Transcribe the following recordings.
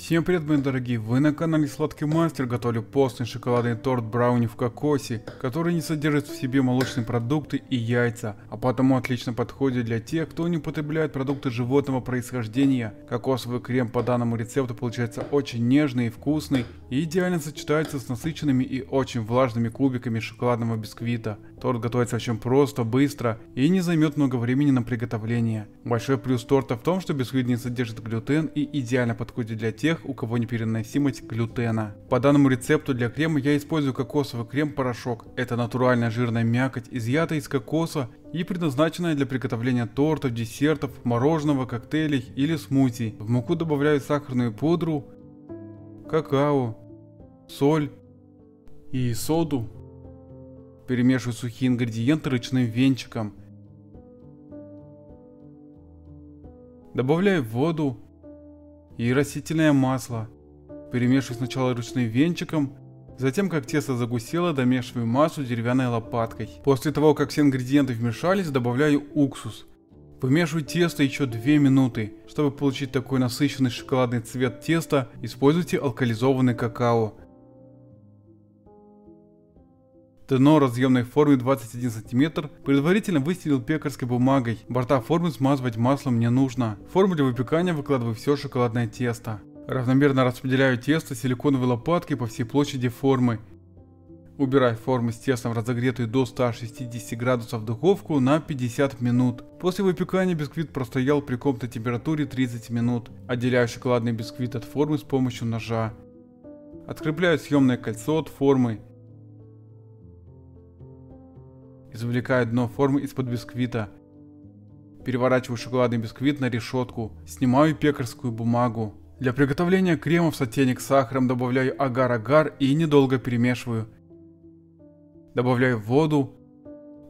Всем привет, мои дорогие, вы на канале Сладкий Мастер. Готовлю постный шоколадный торт брауни в кокосе, который не содержит в себе молочные продукты и яйца, а потому отлично подходит для тех, кто не употребляет продукты животного происхождения. Кокосовый крем по данному рецепту получается очень нежный и вкусный и идеально сочетается с насыщенными и очень влажными кубиками шоколадного бисквита. Торт готовится очень просто, быстро и не займет много времени на приготовление. Большой плюс торта в том, что бисквит не содержит глютен и идеально подходит для тех, у кого непереносимость глютена. По данному рецепту для крема я использую кокосовый крем-порошок. Это натуральная жирная мякоть, изъятая из кокоса и предназначенная для приготовления тортов, десертов, мороженого, коктейлей или смути. В муку добавляю сахарную пудру, какао, соль и соду. Перемешиваю сухие ингредиенты ручным венчиком. Добавляю воду и растительное масло. Перемешиваю сначала ручным венчиком, затем, как тесто загусело, домешиваю массу деревянной лопаткой. После того, как все ингредиенты вмешались, добавляю уксус. Вымешиваю тесто еще 2 минуты. Чтобы получить такой насыщенный шоколадный цвет теста, используйте алкализованный какао. Дно разъемной формы 21 см предварительно выстелил пекарской бумагой. Борта формы смазывать маслом не нужно. В форму для выпекания выкладываю все шоколадное тесто. Равномерно распределяю тесто силиконовой лопаткой по всей площади формы. Убираю форму с тестом в разогретую до 160 градусов духовку на 50 минут. После выпекания бисквит простоял при комнатной температуре 30 минут. Отделяю шоколадный бисквит от формы с помощью ножа. Открепляю съемное кольцо от формы. Извлекаю дно формы из-под бисквита. Переворачиваю шоколадный бисквит на решетку. Снимаю пекарскую бумагу. Для приготовления крема в сотейник с сахаром добавляю агар-агар и недолго перемешиваю. Добавляю воду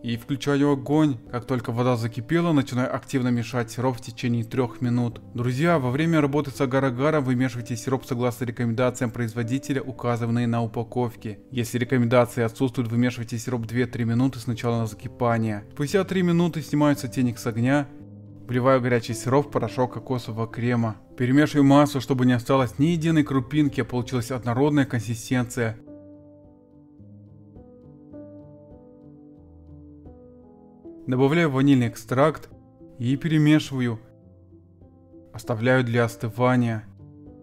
и включаю огонь. Как только вода закипела, начинаю активно мешать сироп в течение 3 минут. Друзья, во время работы с агар-агаром вымешивайте сироп согласно рекомендациям производителя, указанные на упаковке. Если рекомендации отсутствуют, вымешивайте сироп 2-3 минуты сначала на закипание. Спустя 3 минуты снимаю сотейник с огня. Вливаю горячий сироп в порошок кокосового крема. Перемешиваю массу, чтобы не осталось ни единой крупинки, а получилась однородная консистенция. Добавляю ванильный экстракт и перемешиваю. Оставляю для остывания.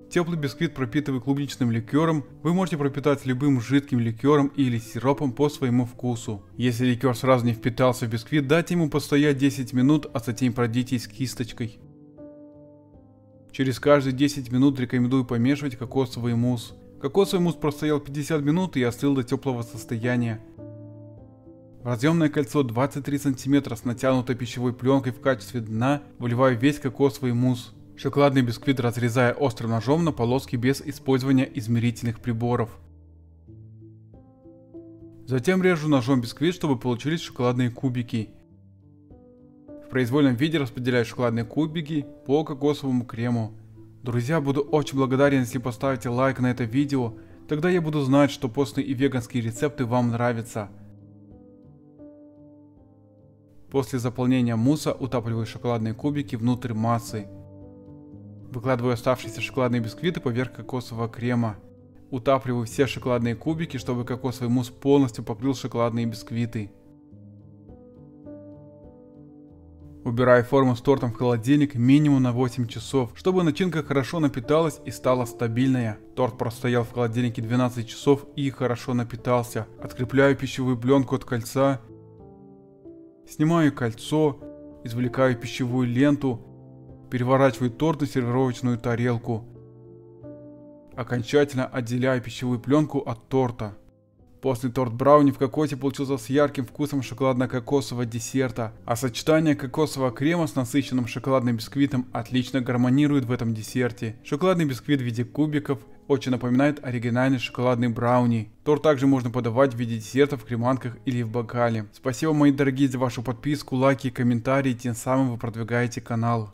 Теплый бисквит пропитываю клубничным ликером. Вы можете пропитать любым жидким ликером или сиропом по своему вкусу. Если ликер сразу не впитался в бисквит, дайте ему постоять 10 минут, а затем пройдитесь кисточкой. Через каждые 10 минут рекомендую помешивать кокосовый мусс. Кокосовый мусс простоял 50 минут и остыл до теплого состояния. В разъемное кольцо 23 см с натянутой пищевой пленкой в качестве дна выливаю весь кокосовый мусс. Шоколадный бисквит разрезаю острым ножом на полоски без использования измерительных приборов. Затем режу ножом бисквит, чтобы получились шоколадные кубики. В произвольном виде распределяю шоколадные кубики по кокосовому крему. Друзья, буду очень благодарен, если поставите лайк на это видео, тогда я буду знать, что постные и веганские рецепты вам нравятся. После заполнения мусса утапливаю шоколадные кубики внутрь массы. Выкладываю оставшиеся шоколадные бисквиты поверх кокосового крема. Утапливаю все шоколадные кубики, чтобы кокосовый мусс полностью покрыл шоколадные бисквиты. Убираю форму с тортом в холодильник минимум на 8 часов, чтобы начинка хорошо напиталась и стала стабильная. Торт простоял в холодильнике 12 часов и хорошо напитался. Открепляю пищевую пленку от кольца. Снимаю кольцо, извлекаю пищевую ленту, переворачиваю торт на сервировочную тарелку. Окончательно отделяю пищевую пленку от торта. После торт брауни в кокосе получился с ярким вкусом шоколадно-кокосового десерта, а сочетание кокосового крема с насыщенным шоколадным бисквитом отлично гармонирует в этом десерте. Шоколадный бисквит в виде кубиков очень напоминает оригинальный шоколадный брауни. Торт также можно подавать в виде десерта в креманках или в бокале. Спасибо, мои дорогие, за вашу подписку, лайки и комментарии, тем самым вы продвигаете канал.